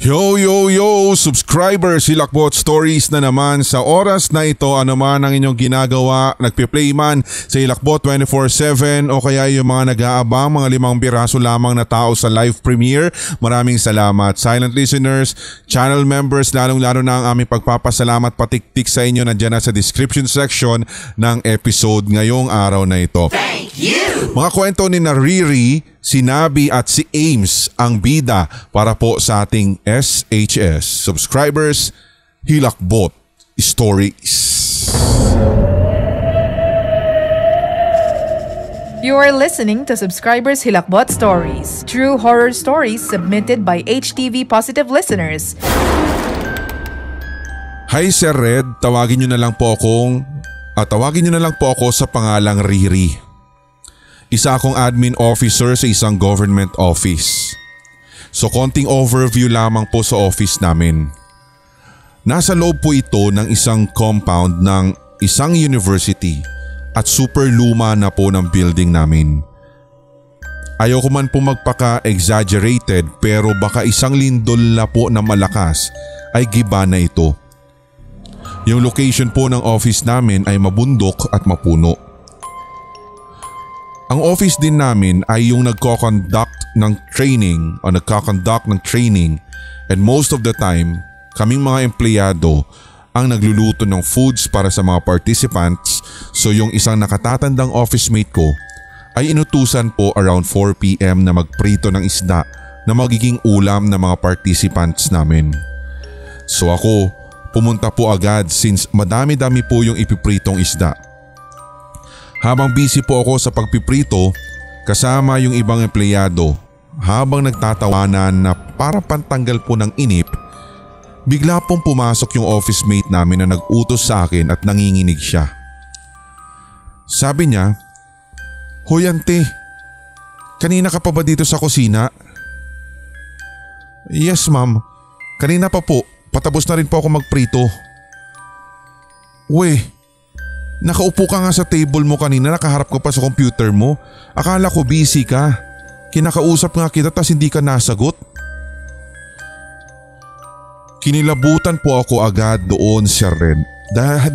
Yo yo yo subscribers, Hilakbot Stories na naman sa oras na ito. Ano man ang inyong ginagawa, nagpe-play man sa Hilakbot 24/7 o kaya yung mga nag-aabang, mga 5 piraso lamang na tao sa live premiere, maraming salamat. Silent listeners, channel members, lalong-lalo na ang aming pagpapasalamat patiktik sa inyo nandiyan na sa description section ng episode ngayong araw na ito. Thank you! Mga kwento ni Riri, si Nabi at si Ames ang bida para po sa ating SHS subscribers, Hilakbot Stories. You are listening to Subscribers Hilakbot Stories, true horror stories submitted by HTV Positive listeners. Hi Sir Red, tawagin niyo na lang po ako sa pangalang Riri. Isa akong admin officer sa isang government office. So konting overview lamang po sa office namin. Nasa loob po ito ng isang compound ng isang university at super luma na po ng building namin. Ayoko man po magpaka-exaggerated pero baka isang lindol na po na malakas ay giba na ito. Yung location po ng office namin ay mabundok at mapuno. Ang office din namin ay yung nagko-conduct ng training and most of the time, kaming mga empleyado ang nagluluto ng foods para sa mga participants, so yung isang nakatatandang office mate ko ay inutusan po around 4 PM na magprito ng isda na magiging ulam ng mga participants namin. So ako, pumunta po agad since madami-dami po yung ipipritong isda. Habang busy po ako sa pagpiprito, kasama yung ibang empleyado, habang nagtatawanan na para pantanggal po ng inip, bigla pong pumasok yung office mate namin na nag-utos sa akin at nanginginig siya. Sabi niya, "Hoy ante, kanina ka pa ba dito sa kusina?" "Yes ma'am, kanina pa po, patapos na rin po ako magprito." "Weh, nakaupo ka nga sa table mo kanina, nakaharap ka pa sa computer mo. Akala ko busy ka. Kinakausap nga kita tas hindi ka nasagot." Kinilabutan po ako agad doon, Sir Red.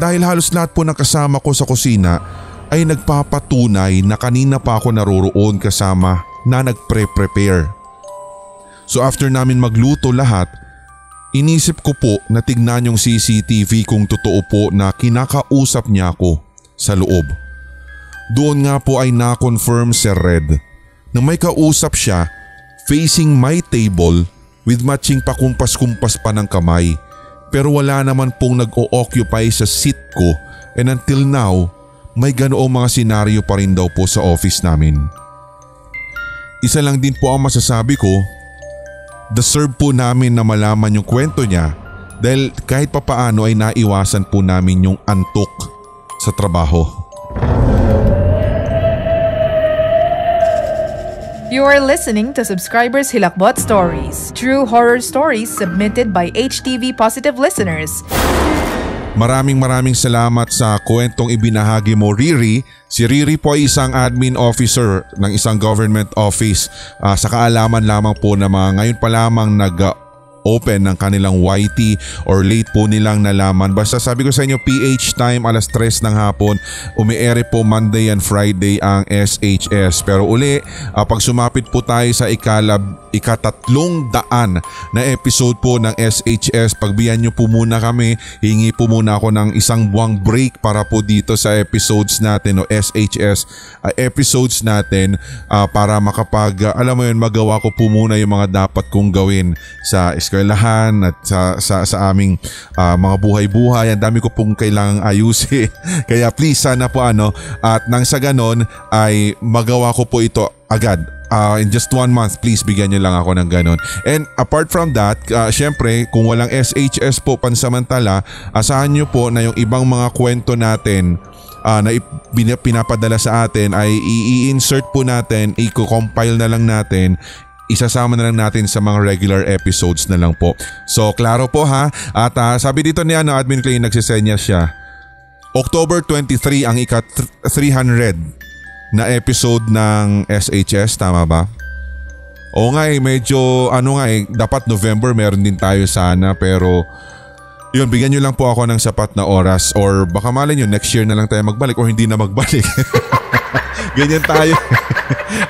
Dahil halos lahat po ng kasama ko sa kusina ay nagpapatunay na kanina pa ako naroroon kasama na nagpre-prepare. So after namin magluto lahat, inisip ko po na tignan yung CCTV kung totoo po na kinakausap niya ako sa loob. Doon nga po ay na-confirm, Sir Red, na may kausap siya facing my table with matching pakumpas-kumpas pa ng kamay, pero wala naman pong nag-o-occupy sa seat ko, and until now may ganoong mga senaryo pa rin daw po sa office namin. Isa lang din po ang masasabi ko, deserve po namin na malaman yung kwento niya dahil kahit papaano ay naiwasan po namin yung antok sa trabaho. You are listening to Subscribers Hilakbot Stories, true horror stories submitted by HTV Positive listeners. Maraming salamat sa kwentong ibinahagi mo, Riri. Si Riri po ay isang admin officer ng isang government office. Sa kaalaman lamang po na mga ngayon pa lamang nag-open ng kanilang YT or late po nilang nalaman. Basta sabi ko sa inyo, PH time, 3:00 ng hapon. Umi-ere po Monday and Friday ang SHS. Pero uli, pag sumapit po tayo sa ika-300 na episode po ng SHS, pagbiyan nyo po muna kami, hingi po muna ako ng isang buwang break para po dito sa episodes natin o SHS episodes natin para alam mo yun, magawa ko po muna yung mga dapat kong gawin sa eskwelahan at sa aming mga buhay-buhay. Ang dami ko pong kailangang ayusin. Kaya please sana po at nang sa ganon ay magawa ko po ito agad. In just 1 month, please bigyan nyo lang ako ng ganon. And apart from that, syempre kung walang SHS po pansamantala, asahan nyo po na yung ibang mga kwento natin na pinapadala sa atin ay i-insert po natin, i-compile na lang natin, isasama na lang natin sa mga regular episodes na lang po. So klaro po ha. At sabi dito ni Admin Clay, nagsisenya siya, October 23 ang ika-300 na episode ng SHS, tama ba? Oo nga medyo dapat November meron din tayo sana pero yun, bigyan nyo lang po ako ng sapat na oras or baka malay nyo next year na lang tayo magbalik or hindi na magbalik. Ganyan tayo.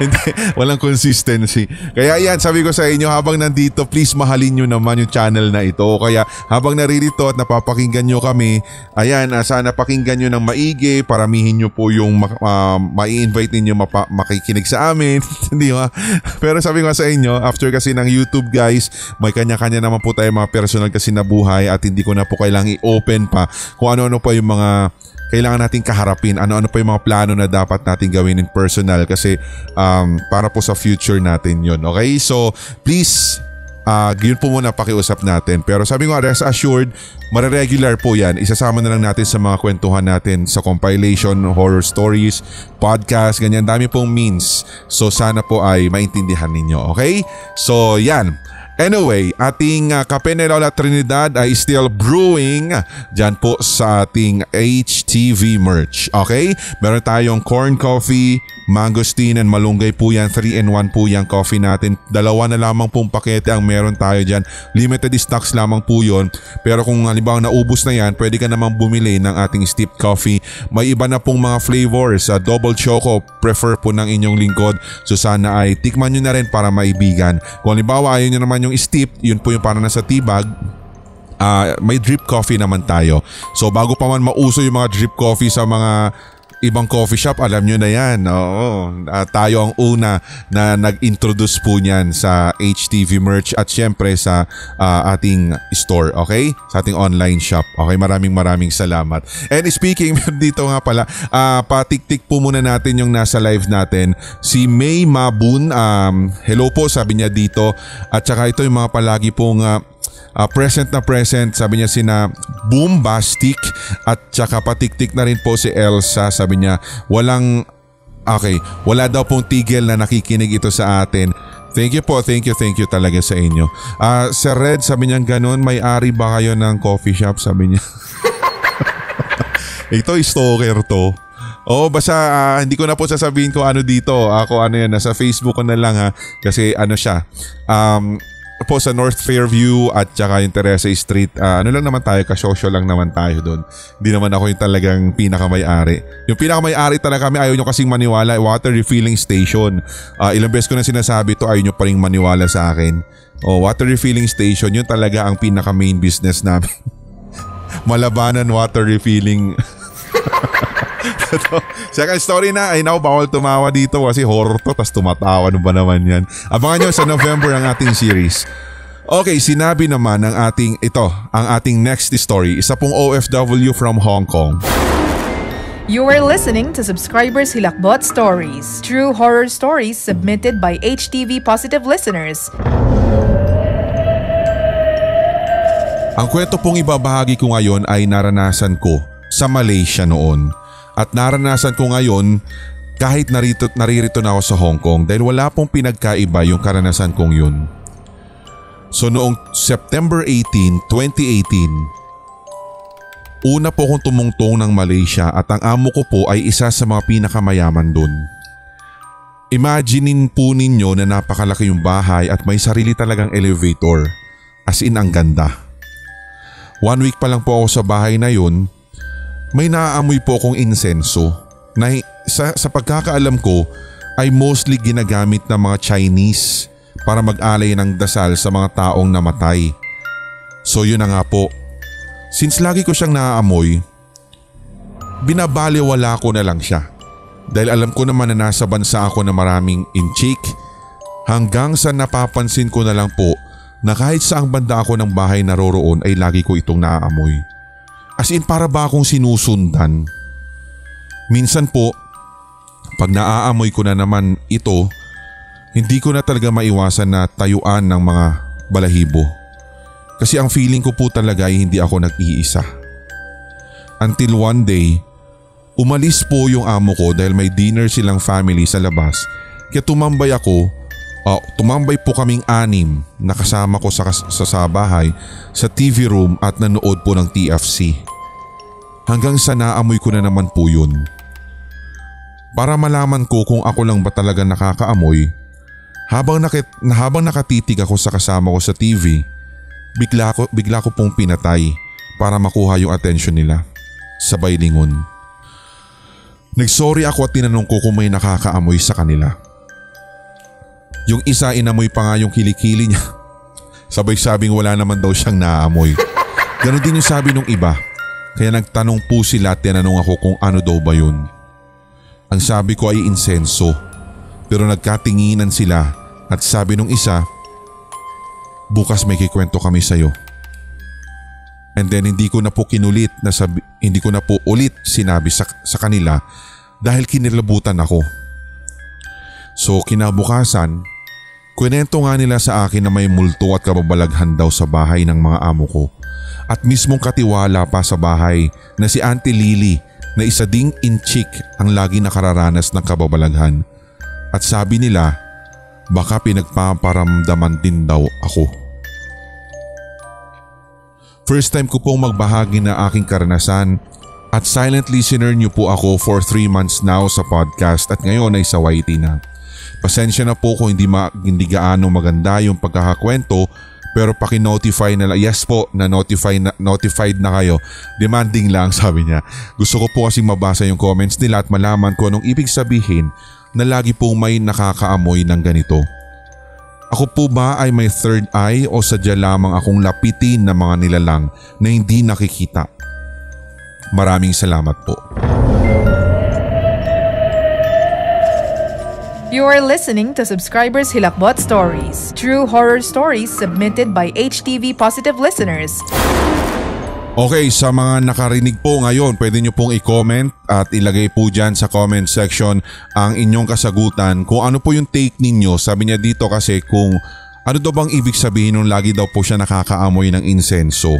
Hindi, walang consistency. Kaya yan, sabi ko sa inyo, habang nandito, please mahalin nyo naman yung channel na ito. Kaya habang naririto at napapakinggan nyo kami, ayan, sana pakinggan nyo ng maigi, paramihin nyo po yung mai-invite ninyo makikinig sa amin. Hindi ba? Pero sabi ko sa inyo, after kasi ng YouTube guys, may kanya-kanya naman po tayo mga personal kasi na buhay at hindi ko na po kailangang i-open pa kung ano-ano pa yung mga kailangan nating kaharapin, ano-ano pa yung mga plano na dapat natin gawin in personal kasi para po sa future natin yun. Okay? So, please, yun po muna pakiusap natin. Pero sabi ko, rest assured, mariregular po yan. Isasama na lang natin sa mga kwentuhan natin sa compilation, horror stories, podcast, ganyan. Dami pong means. So, sana po ay maintindihan ninyo. Okay? So, yan. Anyway, ating Kape ni Lola Trinidad ay still brewing dyan po sa ating HTV merch. Okay? Meron tayong corn coffee, mangosteen and malunggay po yan. 3-in-1 po yung coffee natin. 2 na lamang pong pakete ang meron tayo dyan. Limited stocks lamang po yun. Pero kung halimbawa naubos na yan, pwede ka namang bumili ng ating steeped coffee. May iba na pong mga flavors. Double choco, prefer po ng inyong lingkod. So sana ay tikman nyo na rin para maibigan. Kung halimbawa ayaw nyo naman yung steep, yun po yung parang nasa tibag, may drip coffee naman tayo. So bago pa man mauso yung mga drip coffee sa mga ibang coffee shop, alam nyo na yan. Oo, tayo ang una na nag-introduce po niyan sa HTV merch at syempre sa ating store, okay? Sa ating online shop. Okay, maraming salamat. And speaking dito nga pala, patik-tik po muna natin yung nasa live natin. Si May Mabun, hello po sabi niya dito. At saka ito yung mga palagi pong present, sabi niya sina Boombastic at saka patik-tik na rin po si Elsa, sabi niya wala daw pong tigil na nakikinig ito sa atin. Thank you po, thank you talaga sa inyo. Sir Red, sabi niya ganun, may-ari ba kayo ng coffee shop, sabi niya. Ito stalker to. Oo, basta hindi ko na po sasabihin ko ano dito. Ako yan, nasa Facebook ko na lang ha. Kasi siya. Po sa North Fairview at saka yung Teresa Street, lang naman tayo, kasosyo lang naman tayo doon. Hindi naman ako yung talagang pinakamay-ari. Yung pinakamay-ari talaga kami, ayaw nyo kasing maniwala, water refilling station. Ilang beses ko na sinasabi to, ayaw nyo pa rin maniwala sa akin. Water refilling station, yun talaga ang pinaka main business namin. Malabanan water refilling. Second story na, ay bawal tumawa dito kasi horror to, tas tumatawa, ano ba naman yan. Abangan nyo sa November ang ating series. Okay, sinabi naman ng ang ating next story, isa pong OFW from Hong Kong. You are listening to Subscribers Hilakbot Stories, true horror stories submitted by HTV Positive listeners. Ang kwento pong ibabahagi ko ngayon ay naranasan ko sa Malaysia noon. At naranasan ko ngayon kahit naririto na ako sa Hong Kong dahil wala pong pinagkaiba yung karanasan kong yun. So noong September 18, 2018, una po akong tumungtong ng Malaysia at ang amo ko po ay isa sa mga pinakamayaman dun. Imaginein po ninyo na napakalaki yung bahay at may sarili talagang elevator. As in ang ganda. 1 week pa lang po ako sa bahay na yun, may naaamoy po akong insenso na sa pagkakaalam ko ay mostly ginagamit ng mga Chinese para mag-alay ng dasal sa mga taong namatay. So yun na nga po. Since lagi ko siyang naaamoy, binabaliwala ko na lang siya. Dahil alam ko naman na nasa bansa ako na maraming inchik, hanggang sa napapansin ko na lang po na kahit saang banda ako ng bahay naroroon ay lagi ko itong naaamoy. As in para ba akong sinusundan? Minsan po, pag naaamoy ko na naman ito, hindi ko na talaga maiwasan na tayuan ng mga balahibo. Kasi ang feeling ko po talaga ay hindi ako nag-iisa. Until one day, umalis po yung amo ko dahil may dinner silang family sa labas. Kaya tumambay po kaming 6 na kasama ko sa bahay sa TV room at nanood po ng TFC. Hanggang sa naamoy ko na naman po yun. Para malaman ko kung ako lang ba talaga nakakaamoy, Habang nakatitig ako sa kasama ko sa TV, bigla ko pong pinatay para makuha yung atensyon nila. Sabay lingon. Nagsorry ako at tinanong ko kung may nakakaamoy sa kanila. Yung isa inamoy pa nga yung kilikili niya. Sabay sabing wala naman daw siyang naaamoy. Ganon din yung sabi nung iba. Kaya nagtanong po sila at tinanong ako kung ano daw ba yun. Ang sabi ko ay insenso. Pero nagkatinginan sila at sabi nung isa, bukas may kikwento kami sa'yo. And then hindi ko na po ulit sinabi sa kanila dahil kinilabutan ako. So kinabukasan, kwento nga nila sa akin na may multo at kababalaghan daw sa bahay ng mga amo ko. At mismong katiwala pa sa bahay na si Auntie Lily na isa ding inchik ang lagi nakararanas ng kababalaghan. At sabi nila, baka pinagpaparamdaman din daw ako. First time ko pong magbahagi na aking karanasan at silent listener niyo po ako for 3 months now sa podcast at ngayon ay sa YT na. Pasensya na po kung hindi gaano maganda yung pagkakakwento pero paki-notify na lang. Yes po, notified na kayo. Demanding lang sabi niya. Gusto ko po kasing mabasa yung comments nila at malaman ko anong ibig sabihin na lagi pong may nakakaamoy ng ganito. Ako po ba ay may third eye o sadya lamang akong lapitin ng mga nilalang na hindi nakikita? Maraming salamat po. You are listening to Subscribers Hilakbot Stories, true horror stories submitted by HTV Positive listeners. Okay, sa mga nakarinig po ngayon, pwede nyo pong i-comment at ilagay po dyan sa comment section ang inyong kasagutan kung ano po yung take ninyo. Sabi niya dito kasi kung ano daw bang ibig sabihin nung lagi daw po siya nakakaamoy ng insenso.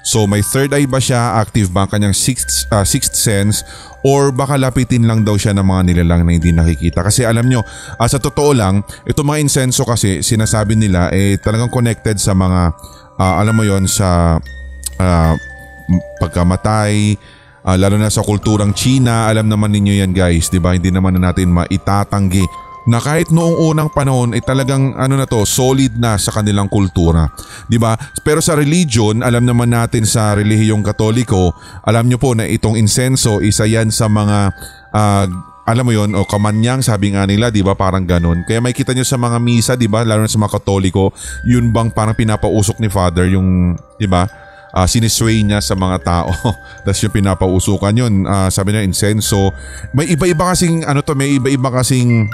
So may third eye ba siya, active ba ang kanyang sixth sense, or baka lapitin lang daw siya ng mga nilalang na hindi nakikita. Kasi alam nyo, sa totoo lang, itong mga insenso kasi sinasabi nila talagang connected sa mga, alam mo yon sa pagkamatay, lalo na sa kulturang China. Alam naman ninyo yan guys, di ba? Hindi naman na natin maitatanggi na kahit noong unang panahon ay talagang solid na sa kanilang kultura, di ba? Pero sa religion, alam naman natin sa relihiyong Katoliko, alam nyo po na itong insenso isa yan sa mga alam mo yon, o kamanyang sabi nga nila, di ba, parang ganun. Kaya may kita nyo sa mga misa, di ba, lalo na sa mga Katoliko, yun bang parang pinapausok ni Father yung, di ba, sinisway niya sa mga tao. Tapos yung pinapausukan yun, sabi niya insenso. May iba-iba kasing may iba-iba kasing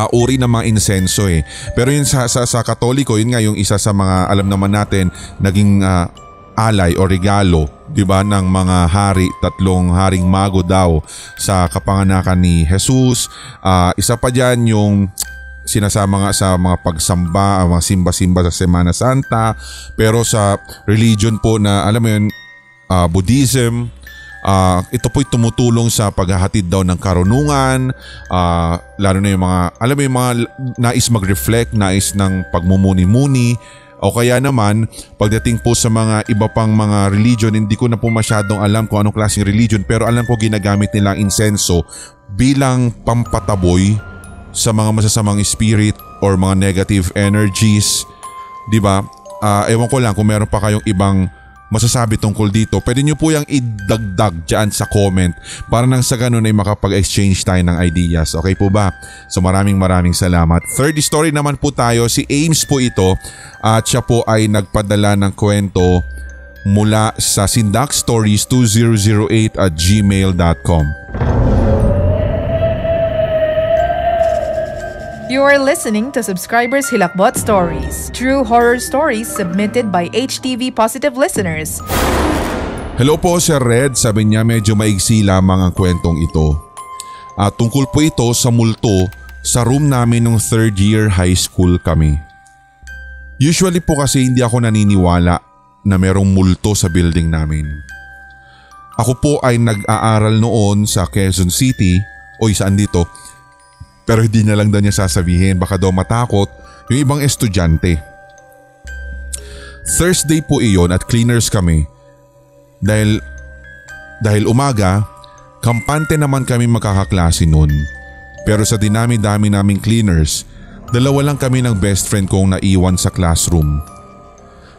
uri ng mga insenso eh. Pero yun sa Katoliko, yun nga yung isa sa mga alam naman natin naging alay o regalo, di ba, ng mga hari, 3 haring mago daw sa kapanganakan ni Jesus. Isa pa dyan yung sinasama nga sa mga pagsamba, mga simba-simba sa Semana Santa. Pero sa religion po na alam mo yun, Buddhism, ito po'y tumutulong sa paghahatid daw ng karunungan, lalo na yung mga, alam mo yung mga nais mag-reflect, nais ng pagmumuni-muni, o kaya naman pagdating po sa mga iba pang mga religion, hindi ko na po masyadong alam kung anong klaseng religion, pero alam ko ginagamit nila ang insenso bilang pampataboy sa mga masasamang spirit or mga negative energies, di ba? Ewan ko lang kung meron pa kayong ibang masasabi tungkol dito. Pwede nyo po yung idagdag dyan sa comment para nang sa ganun ay makapag-exchange tayo ng ideas. Okay po ba? So maraming salamat. Third story naman po tayo. Si Ames po ito at siya po ay nagpadala ng kwento mula sa sindakstories2008@gmail.com. You are listening to Subscribers Hilakbot Stories, true horror stories submitted by HTV Positive listeners. Hello po Sir Red, sabi niya medyo maigsi lamang ang kwentong ito. Tungkol po ito sa multo sa room namin nung 3rd year high school kami. Usually po kasi hindi ako naniniwala na merong multo sa building namin. Ako po ay nag-aaral noon sa Quezon City o saan dito. Pero hindi na lang daw niya sasabihin, baka daw matakot yung ibang estudyante. Thursday po iyon at cleaners kami. Dahil umaga, kampante naman kami magkakaklase noon. Pero sa dinami-dami naming cleaners, Dalawa lang kami ng best friend kong naiwan sa classroom.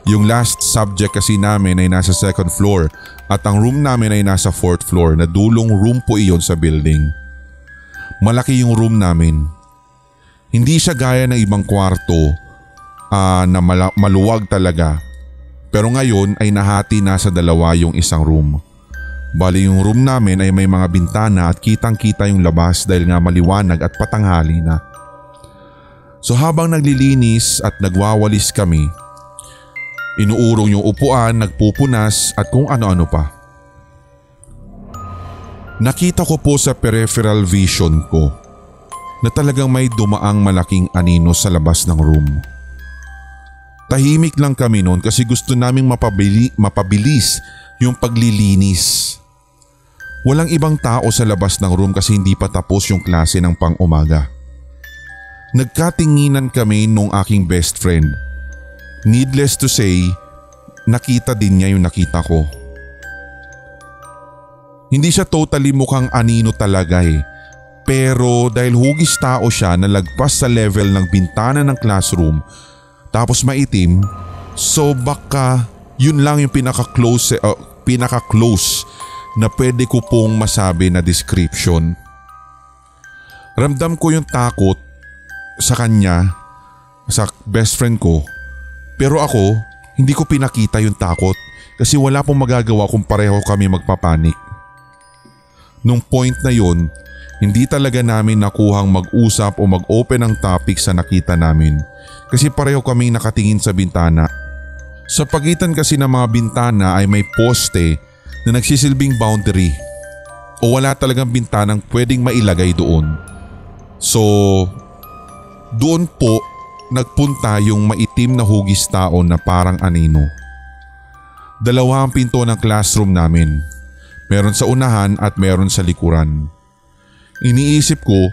Yung last subject kasi namin ay nasa second floor at ang room namin ay nasa fourth floor na dulong room po iyon sa building. Malaki yung room namin. Hindi siya gaya ng ibang kwarto na maluwag talaga. Pero ngayon ay nahati na sa dalawa yung isang room. Bali yung room namin ay may mga bintana at kitang-kita yung labas dahil nga maliwanag at patanghali na. So habang naglilinis at nagwawalis kami, inuurong yung upuan, nagpupunas at kung ano-ano pa. Nakita ko po sa peripheral vision ko na talagang may dumaang malaking anino sa labas ng room. Tahimik lang kami noon kasi gusto naming mapabilis yung paglilinis. Walang ibang tao sa labas ng room kasi hindi pa tapos yung klase ng pang-umaga. Nagkatinginan kami nung aking best friend. Needless to say, nakita din niya yung nakita ko. Hindi siya totally mukhang anino talaga pero dahil hugis tao siya na lagpas sa level ng bintana ng classroom tapos maitim, so baka yun lang yung pinaka-close na pwede ko pong masabi na description. Ramdam ko yung takot sa kanya, sa best friend ko, pero ako hindi ko pinakita yung takot kasi wala pong magagawa kung pareho kami magpapanik. Nung point na yun, hindi talaga namin nakuhang mag-usap o mag-open ng topic sa nakita namin kasi pareho kaming nakatingin sa bintana. Sa pagitan kasi ng mga bintana ay may poste na nagsisilbing boundary o wala talagang bintanang pwedeng mailagay doon. So doon po nagpunta yung maitim na hugis tao na parang anino. Dalawa ang pinto ng classroom namin. Meron sa unahan at meron sa likuran. Iniisip ko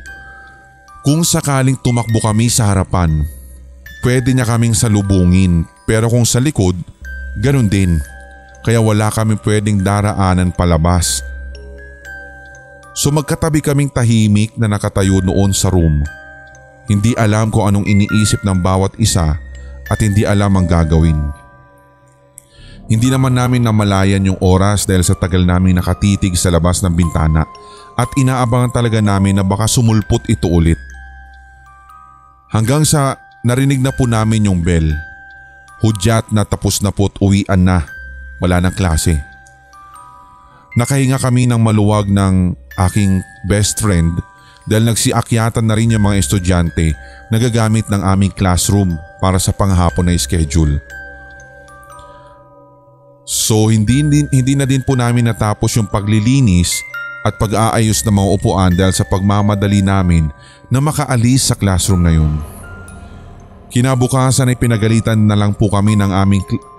kung sakaling tumakbo kami sa harapan, pwede niya kaming salubungin pero kung sa likod, ganun din. Kaya wala kami pwedeng daraanan palabas. So magkatabi kaming tahimik na nakatayo noon sa room. Hindi alam kung anong iniisip ng bawat isa at hindi alam ang gagawin. Hindi naman namin namalayan yung oras dahil sa tagal namin nakatitig sa labas ng bintana at inaabangan talaga namin na baka sumulpot ito ulit. Hanggang sa narinig na po namin yung bell. Hudyat na tapos na po't uwian na. Wala ng klase. Nakahinga kami ng maluwag ng aking best friend dahil nagsiakyatan na rin yung mga estudyante na gagamit ng aming classroom para sa panghapon na schedule. So hindi na din po namin natapos yung paglilinis at pag-aayos ng mga upuan dahil sa pagmamadali namin na makaalis sa classroom na yun. Kinabukasan ay pinagalitan na lang po kami ng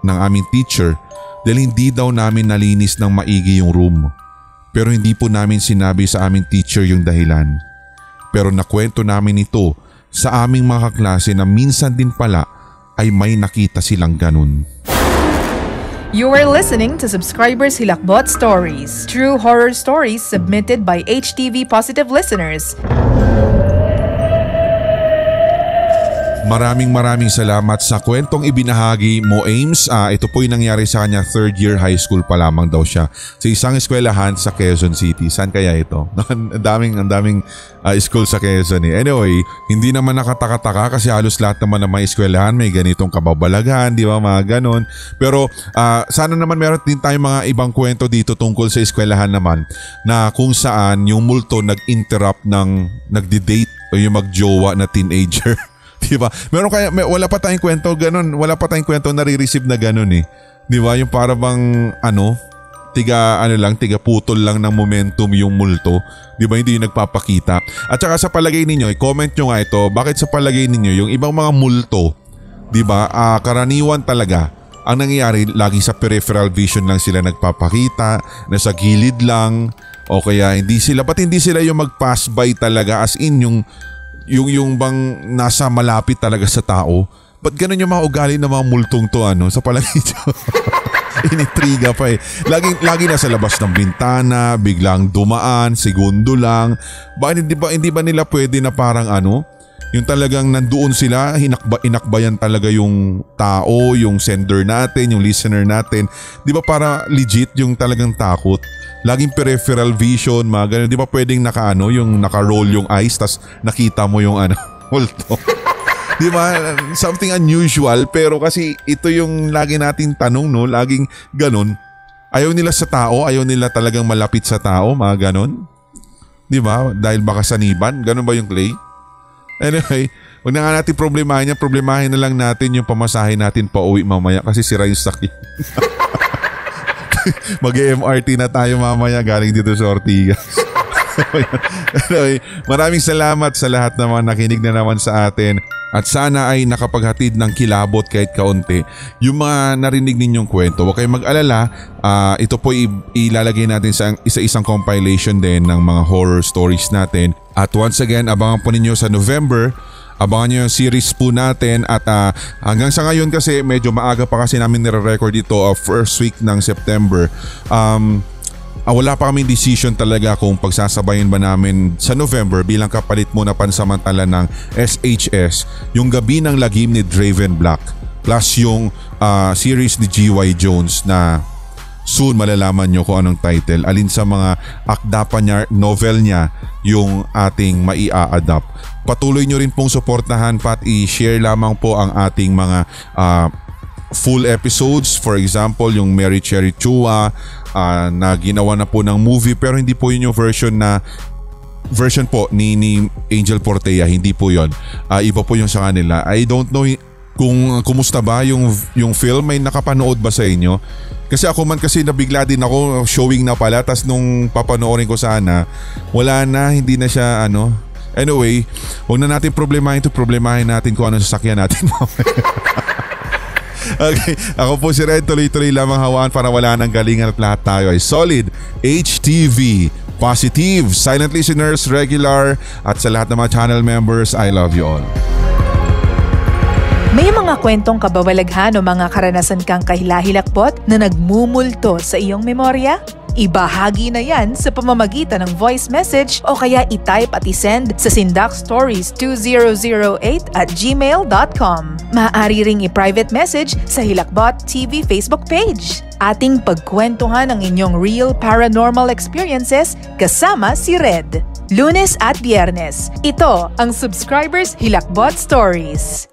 aming teacher dahil hindi daw namin nalinis ng maigi yung room. Pero hindi po namin sinabi sa aming teacher yung dahilan. Pero nakwento namin ito sa aming mga kaklase na minsan din pala ay may nakita silang ganun. You are listening to Subscribers Hilakbot Stories, true horror stories submitted by HTV Positive listeners. Maraming salamat sa kwentong ibinahagi mo, Ames. Ito po yung nangyari sa kanya, third year high school pa lamang daw siya sa isang eskwelahan sa Quezon City. Saan kaya ito? Ang daming school sa Quezon Anyway, hindi naman nakataka-taka kasi halos lahat naman ng mga eskwelahan may ganitong kababalaghan, di ba, mga ganon. Pero sana naman meron din tayong mga ibang kwento dito tungkol sa eskwelahan naman na kung saan yung multo nag-interrupt ng nagdi-date o yung magjowa na teenager. Diba? Wala pa tayong kwento ganun. Wala pa tayong kwento nare-receive na ganun Diba? Yung para bang tiga putol lang ng momentum yung multo. Diba? Hindi yung nagpapakita. At saka sa palagay ninyo, i-comment nyo nga ito, bakit sa palagay ninyo yung ibang mga multo, diba? Karaniwan talaga ang nangyayari lagi sa peripheral vision lang sila nagpapakita, nasa gilid lang, o kaya ba't hindi sila yung mag-pass by talaga as in yung bang nasa malapit talaga sa tao. Ba't ganun yung mga ugali ng mga multong to sa palagay nyo? Initriga pa Lagi nasa labas ng bintana, biglang dumaan, segundo lang. Hindi ba nila pwede na parang Yung talagang nandoon sila, inakbayan talaga yung tao, yung sender natin, yung listener natin. Di ba para legit yung talagang takot? Laging peripheral vision, mga ganun. Di ba pwedeng yung naka-roll yung eyes tas nakita mo yung multo? Di ba? Something unusual pero kasi ito yung lagi nating tanong, no? Laging ganun. Ayaw nila sa tao, ayaw nila talagang malapit sa tao, mga ganun. Di ba? Dahil baka saniban, ganun ba yung Clay? Anyway, huwag na nga natin problemahin na lang natin yung pamasahe natin pa uwi mamaya kasi sira yung sakyan. Mag-MRT na tayo mamaya galing dito sa Ortigas. Anyway, maraming salamat sa lahat na mga nakinig na naman sa atin at sana ay nakapaghatid ng kilabot kahit kaunti yung mga narinig ninyong kwento. Huwag kayong mag-alala, ito po ilalagay natin sa isa-isang compilation din ng mga horror stories natin. At once again, abangan po ninyo sa November. Abangan nyo yung series po natin at hanggang sa ngayon kasi medyo maaga pa kasi namin nire-record ito first week ng September. Wala pa kaming decision talaga kung pagsasabayin ba namin sa November bilang kapalit muna pansamantala ng SHS yung Gabi ng Lagim ni Draven Black plus yung series ni G.Y. Jones na soon malalaman nyo kung anong title. Alin sa mga akda pa niya, novel niya yung ating maia-adapt. Patuloy nyo rin pong suportahan at i-share lamang po ang ating mga full episodes. For example, yung Mary Cherry Chua na ginawa na po ng movie pero hindi po yun yung version po ni Angel Portea. Hindi po yun. Iba po yung sa kanila. I don't know kung kumusta ba yung film. May nakapanood ba sa inyo? Kasi ako man kasi nabigla din ako, showing na pala, tas nung papanoorin ko sana, wala na, hindi na siya Anyway, huwag na natin problemahin natin kung ano sasakyan natin. Okay, ako po si Red, tuloy-tuloy lamang hawaan para wala nang galingan at lahat tayo ay solid, HTV, positive, silent listeners, regular, at sa lahat ng mga channel members, I love you all. May mga kwentong kababalaghan o mga karanasan kang kahilahilakbot na nagmumulto sa iyong memorya? Ibahagi na yan sa pamamagitan ng voice message o kaya i-type at i-send sa sindakstories2008@gmail.com. Maaari ring i-private message sa Hilakbot TV Facebook page. Ating pagkwentuhan ang inyong real paranormal experiences kasama si Red. Lunes at Biyernes. Ito ang Subscribers Hilakbot Stories.